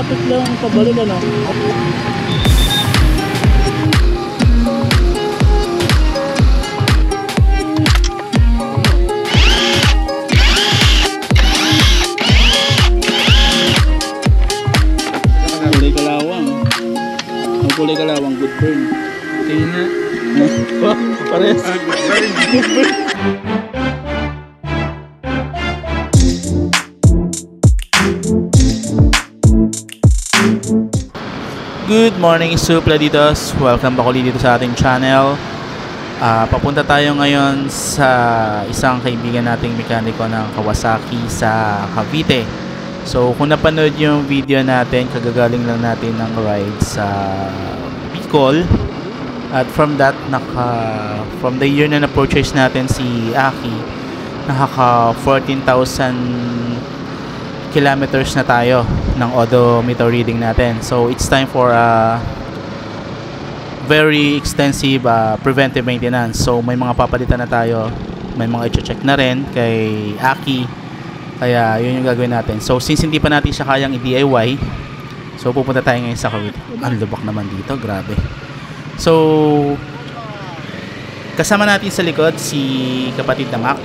Traffic lang pabalik ano. Kulay kalawang. Ang kulay kalawang good burn. Tingin na. Parehas. Good burn. Good morning, Supladitos. Welcome back ulit dito sa ating channel. Papunta tayo ngayon sa isang kaibigan nating mekaniko ng Kawasaki sa Cavite. So kung napanood yung video natin, kagagaling lang natin ng ride sa Bicol. At from that, from the year na na-purchase natin si Aki, nakaka 14,000 kilometers na tayo ng odometer reading natin. So it's time for a very extensive preventive maintenance. So may mga papalitan na tayo, may mga i-check na rin kay Aki, kaya yun yung gagawin natin. So since hindi pa natin siya kayang i-DIY, so pupunta tayo ngayon sa Cavite. Ang lubak naman dito, grabe. So kasama natin sa likod si kapatid na Mac,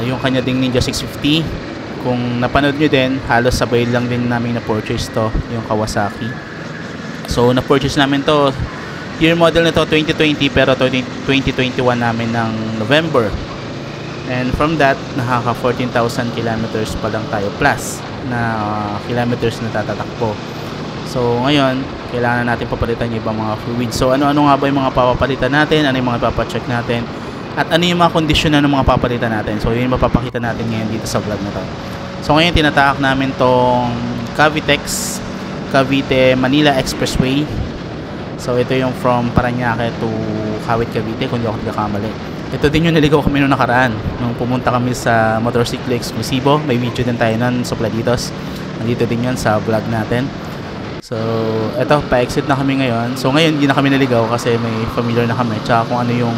yung kanya ding Ninja 650. Kung napanood nyo din, halos sabay lang din namin na-purchase to, yung Kawasaki. So na-purchase namin to, year model na to 2020, pero 2021 namin ng November. And from that, nakaka 14,000 kilometers pa lang tayo plus na kilometers na tatatakbo. So ngayon, kailangan natin papalitan yung ibang mga fluids. So ano-ano nga ba yung mga papapalitan natin, ano yung mga papacheck natin, at ano yung mga kondisyon na ng mga papalitan natin. So yun yung mapapakita natin ngayon dito sa vlog na to. So ngayon tinatahak namin tong Cavitex Cavite Manila Expressway. So ito yung from Parañaque to Kawit Cavite, kung di ako nagkakamali. Ito din yung naligaw kami nung nakaraan, nung pumunta kami sa Motorcycle Exclusivo. May video din tayo nun, Supladitos. Nandito din yun sa vlog natin. So eto, pa-exit na kami ngayon. So ngayon hindi na kami naligaw kasi may familiar na kami, tsaka kung ano yung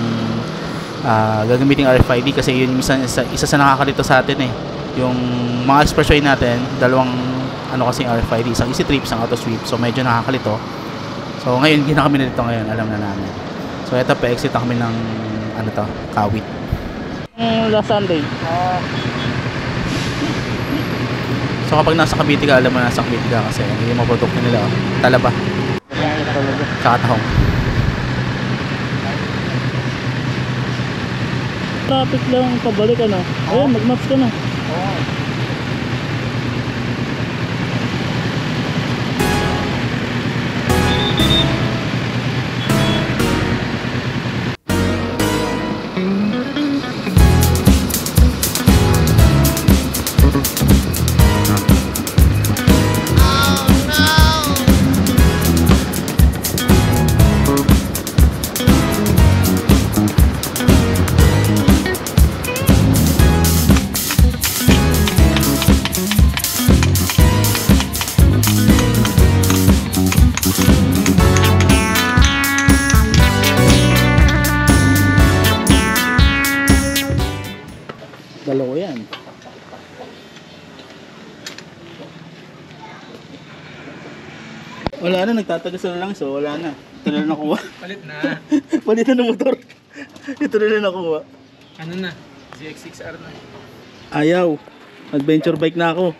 gagamitin RFID, kasi yun yung isa sa nakakalito sa atin eh. Yung mga expressway natin, dalawang ano kasing RFID, isang easy trip, isang auto sweep, so medyo nakakalito. So ngayon hindi na kami nalito ngayon, alam na namin. So eto, pa-exit na kami ng ano to, Kawit. Last Sunday. So kapag nasa Cavite ka, alam mo nasa Cavite ka kasi hindi yung mga produkto nila, talaba, tsaka tahong. Traffic lang pabalik ano. Ayun, mag-maps ka na. Dalawa yan. Wala na, nagtatagas na lang, so wala na. Ito na nakuha. Palit na. Palitan ng motor. Ito na nakuha. Ano na? ZX6R na. Ayaw. Adventure bike na ako.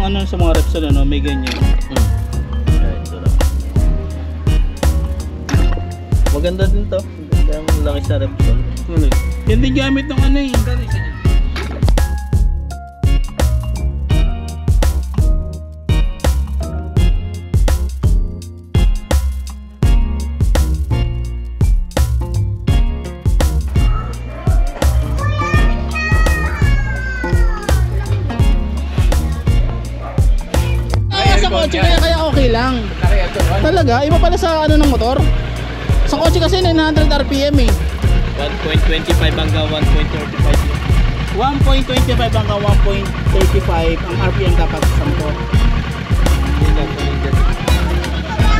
Ano sa mga Repsol, ano, may ganyan. Maganda din to. Kaya malaki sa Repsol. Yan din gamit ng ano eh. Kaya okay lang. Talaga? Iba pala sa ano ng motor? Sa kotse kasi 900 RPM eh. 1.25 hanggang 1.35. 1.25 hanggang 1.35 ang RPM dapat sa motor.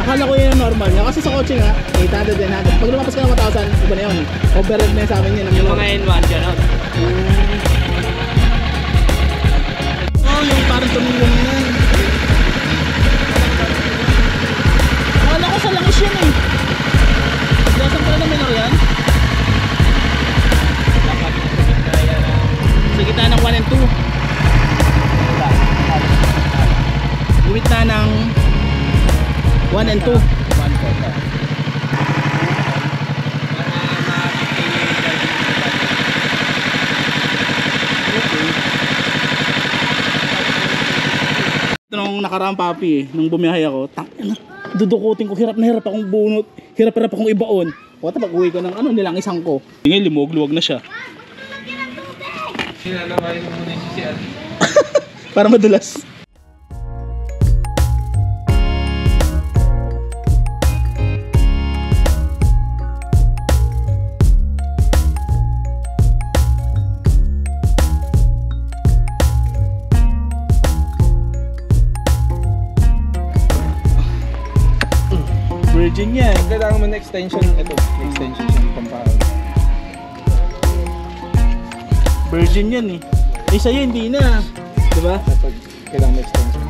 Akala ko yun ang normal niya kasi sa kotse nga 800, 900. Pag lumapas ka ng 1,000, iba na yun. Overhead na yun sa amin yun. Yung mga N1 dyan out. Oh, yung parang tumingin na yan. Akala ko sa langis yun eh. Dasan pala na minor yan. Dapat sa gitna yan. Sa gitna ng 1 and 2. Limit na ng 1 and 2. 1.4. Ito nung nakaraang papi eh, nung bumiyahe ako, dudukutin ko, hirap na hirap akong bunot, hirap akong ibaon. Wata pag uwi ko ng nilang isang ko. Ngayon limog-luwag na siya. Sinalaway mo muna yung CCR. Para madulas. Virgin yan. Kailangan mo na extension. Ito, extension siya pampahal. Virgin yan eh. Eh sa'yo hindi na. Diba? Kapag kailangan mo extension.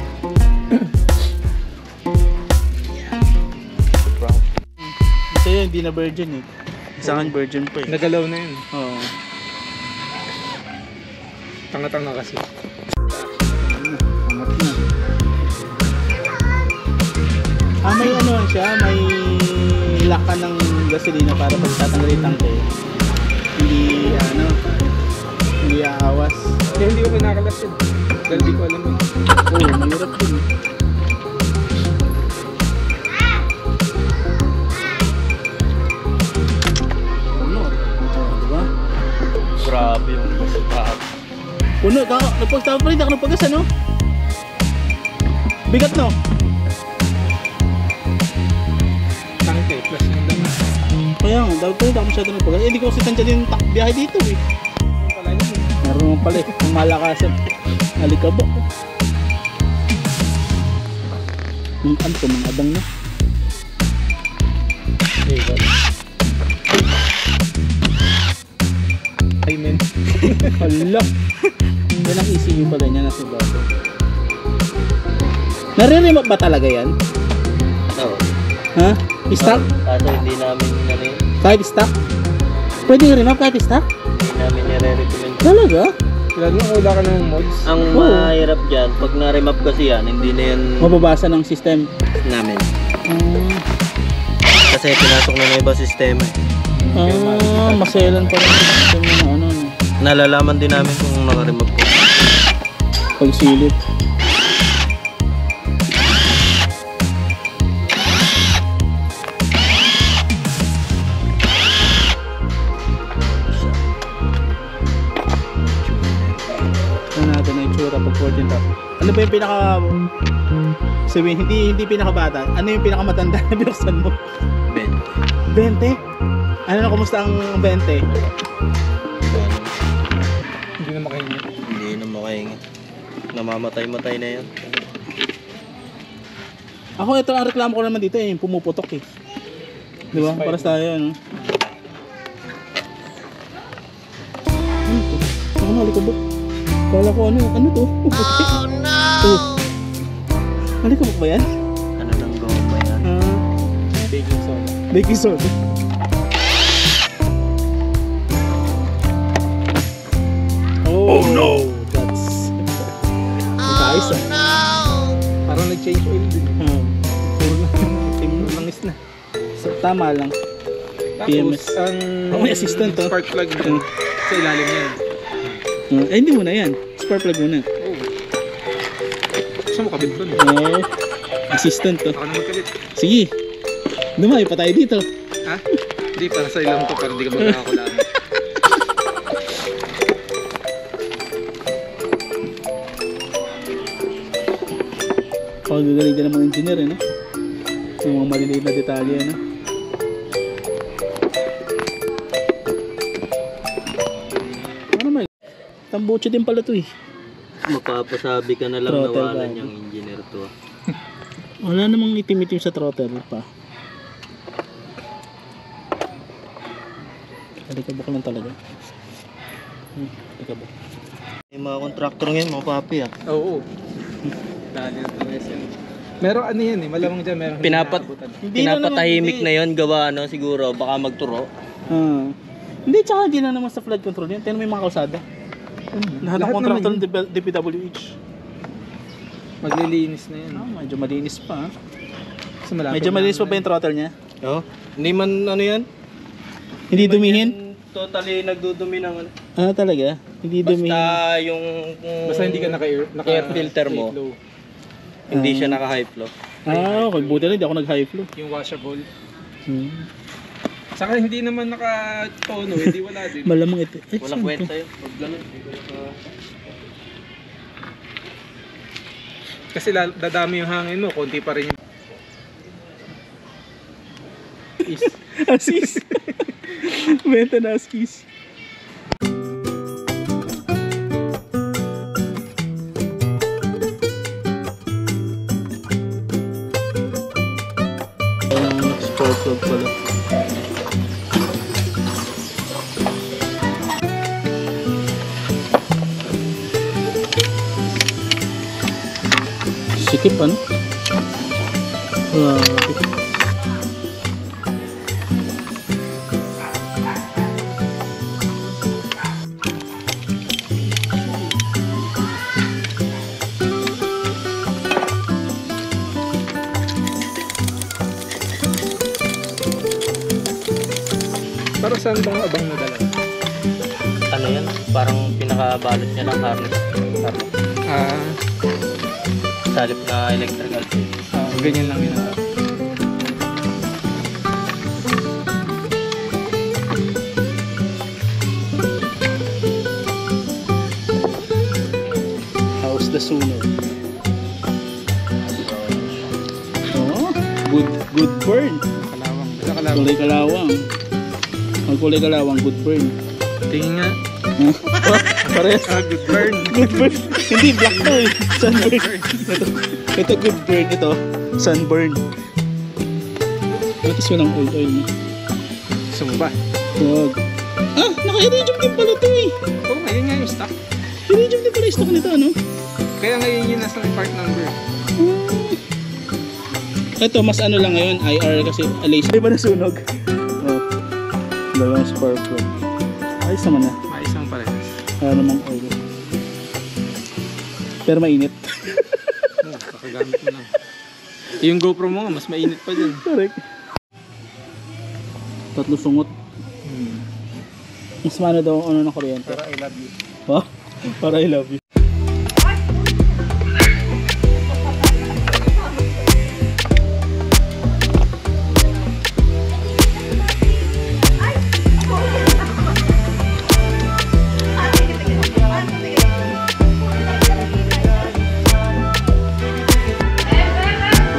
Sa'yo hindi na virgin eh. Sa akin virgin pa eh. Nagalaw na yun. Oo. Tanga-tanga kasi. Angat na. May siya, may laka ng gasolina para pag tatanggalin tangke. Hindi hindi aawas. Kaya hindi ko pinakalas yun. Dahil di ko alam yun. Oo, mahirap din. Diba? Grabe yung gasipap. Puno, nagpagtapalit ako ng pagkas bigat no? Tangke, plus yung dami. Kaya nga, dapat ko ako masyado ng pagkas. Hindi ko kasi tansya din biyahe dito eh. Yung pala yun. Meron mo pala eh, ang malakasan. Alikabok. Yung to, mga abang na. Ay men. Hala! Yan ang ECU pala niya nasa bago. Nare-remote ba talaga yan? Oo. Ha? Stock? Kaso hindi namin yun. Kahit stock? Pwede nga remote kahit stock? Hindi namin nire-recommend. Talaga? Lalo na wala ka ng mods. Ang mahirap dyan, pag na-remap kasi yan, hindi na yan Mababasa ng system. namin. Kasi pinasok na ng iba sistema eh. Maselan pa rin yung system na Nalalaman din namin kung naka-remap po. pagsilip. Natin na itsura pag 14 top. Ano ba yung pinaka sabihin, hindi pinakabata. Ano yung pinakamatanda na binuksan mo? 20? Ano na, kumusta ang 20? Hindi na makahingi. Hindi na makahingi. Namamatay-matay na yan. Ako ito ang reklamo ko naman dito yung pumuputok eh. Di ba? Para sa tayo ano. Ano halikabok? Kala ko ano to? Oh no! Halikabok ba yan? Ano nang goma yan? Baking soda. Baking soda. Oh no! That's... Ayos ah. Parang nag-change oil din. Puro na. Langis na. So, tama lang. PMS. Tapos, ang may assistant to. spark plug din. Sa ilalim yan. Ay, hindi muna yan. Spark plug muna. Oh. Gusto mo kabit doon? Assistant to. Ako na magkabit. Sige. Dumayo pa tayo dito. Ha? Hindi, para sa ilang to. Para hindi ka magkakakulaan. Pagagaling din ng mga engineer, ano? Yung mga maliliit na detalye, ano? Tambucho din pala to eh. Mapapasabi ka na lang Throttle nawalan valve. yung engineer to. Wala namang itim-itim sa throttle pa. Alikabok lang talaga. Alikabok. Yung mga contractor ngayon, mga papi ah. Oo. Dali na tamis yan. Meron ano yan eh, malamang dyan meron Pinapatahimik na yon gawa ano siguro, baka magturo. Hindi, tsaka hindi na naman sa flood control yan. Tignan mo yung mga kalsada. Lahat ng contractor ng DPWH. Maglilinis na yan. Medyo malinis pa. Kasi malapit Medyo na malinis pa ano ba yung throttle niya? Oh, hindi man ano yan? Hindi dumihin? Totally nagdudumi ng ano. Talaga? Hindi dumihin? Basta yung Basta hindi ka air filter mo. flow. Hindi siya naka-high flow. Okay. Buti lang, hindi ako nag-high flow. Yung washable. Saka hindi naman naka-tono, hindi wala din. Malamang ito. Walang kwenta yun. Pag ganun. Kasi dadami yung hangin mo, konti pa rin yung Asis. Benta na askis. Spark plug pala. Sikip ano? Para saan bang abang na dala? Ano yan? Parang pinakabalot niya ng harness. Salip na electrical tape. Ganyan lang yun. How's the sooner? Good burn. Kalawang. Basta kalawang. Kulay kalawang. Ang kulay kalawang, good burn. Tingin nga. Parehas. Good burn. Good burn. Hindi, black to eh. Sunburn. Ito good burn. Ito, sunburn. Matis ko ng oil mo. Gusto mo ba? Huwag. Naka-iridium din pala to eh. Oo, ngayon nga yung stock. Iridium din pala yung stock nito, ano? Kaya ngayon yung nasa part number. Ito, mas ano lang ngayon, IR kasi laser. Di ba nasunog? Dalawang spark plug. Ayos naman na. Maisang parehas. Namang oil. Pero mainit. Kakagamit mo lang. Yung GoPro mo nga, mas mainit pa dyan. Correct. Tatlo sungot. Mas mana daw ano ng kuryente. Para I love you. Para I love you.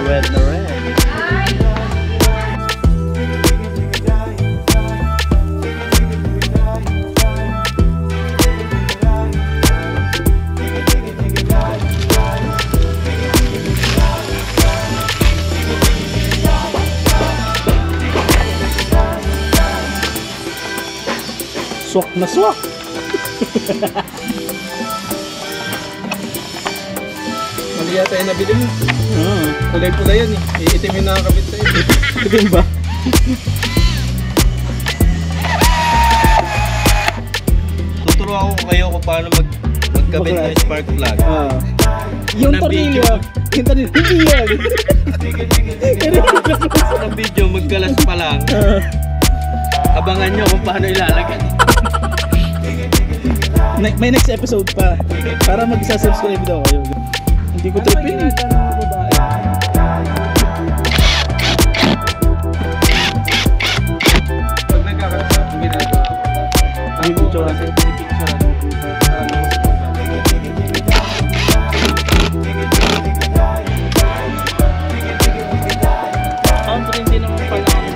Red na red. Swak na swak! Mali yata yung nabili mo. Kulay-kulay yan eh. Iitim yung nakakabit sa iyo. Itim ba? Tuturo ako kayo kung paano magkabit ng spark plug. Yung tornilyo. Yung tornilyo. Hindi yan. Sa video, magkalas pa lang. Abangan nyo kung paano ilalagay. May next episode pa. Para mag-subscribe daw kayo. Hindi ko tripin eh. Pag nagkakalasap, ginagawa ko. Ang picture Kasi pinipicture ako. hindi naman pala ako.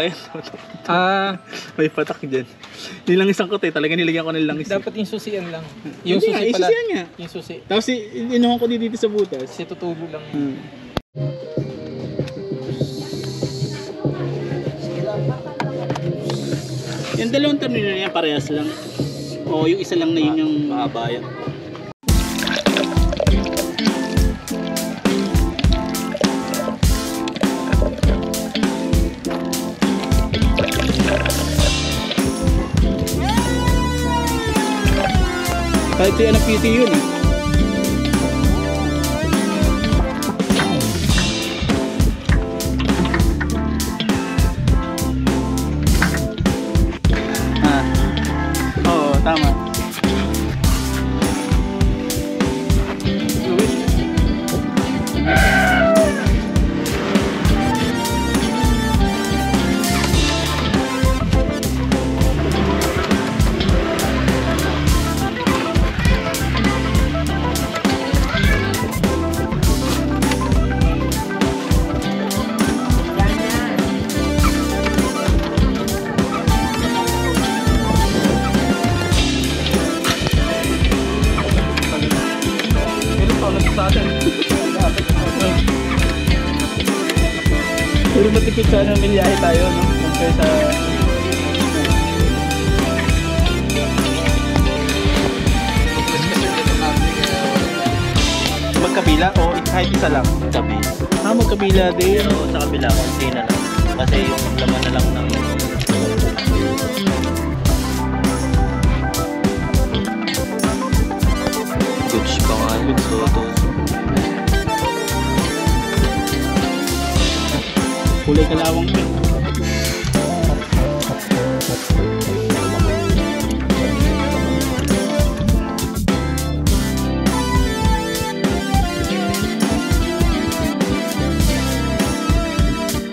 yan. May patak dyan. Nilangisan ko tayo. Talaga nilagyan ko ng langis. dapat yung susian lang. Yung Hindi susi nga, pala. isusian nga. Yung susi. Tapos inuhan ko dito sa butas. Kasi tutulo lang. Yung dalawang terminal niya parehas lang. O yung isa lang na yun yung Mahaba yan. kahit yan ang PT yun eh. Oo, tama. Puro matipid sana milyahe tayo, no? Compare sa... Magkabila o kahit isa lang? Tabi. Magkabila din. Pero sa kabila, konti na lang. Kasi yung laman na lang ng... Goods pa nga. Goods to. Kulay kalawang pa.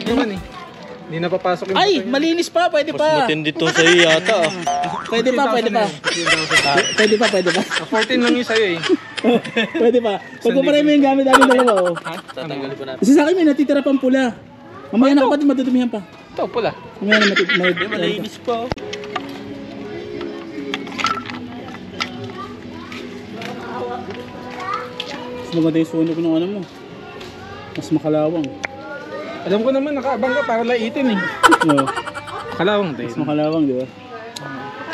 Naman eh. Hindi na papasok yung... Ay! Malinis pa! Pwede Mas pa! matindi to sa'yo yata. Pwede pa! Pwede pa! Pwede pa! Pwede pa! 14 lang yung sa'yo eh. Pwede pa! Pagkumparay mo yung gamit namin dalawa, oh. Tatanggalin pa natin. Kasi sa akin may natitira pang pula. Mamaya na kapatid, matutumihan pa. Ito, pula. Mamaya na matutumihan. Malinis pa. Mas maganda yung sunog ng ano mo. Mas makalawang. Alam ko naman, nakaabang ka para laitin eh. No, Kalawang din. mas makalawang, di ba?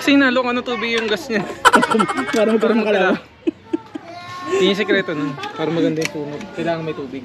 Kasi nalo ka ng tubig yung gas niya. Para magkaroon makalawang. Yun yung sekreto nun. Para maganda yung sunog. Kailangan may tubig.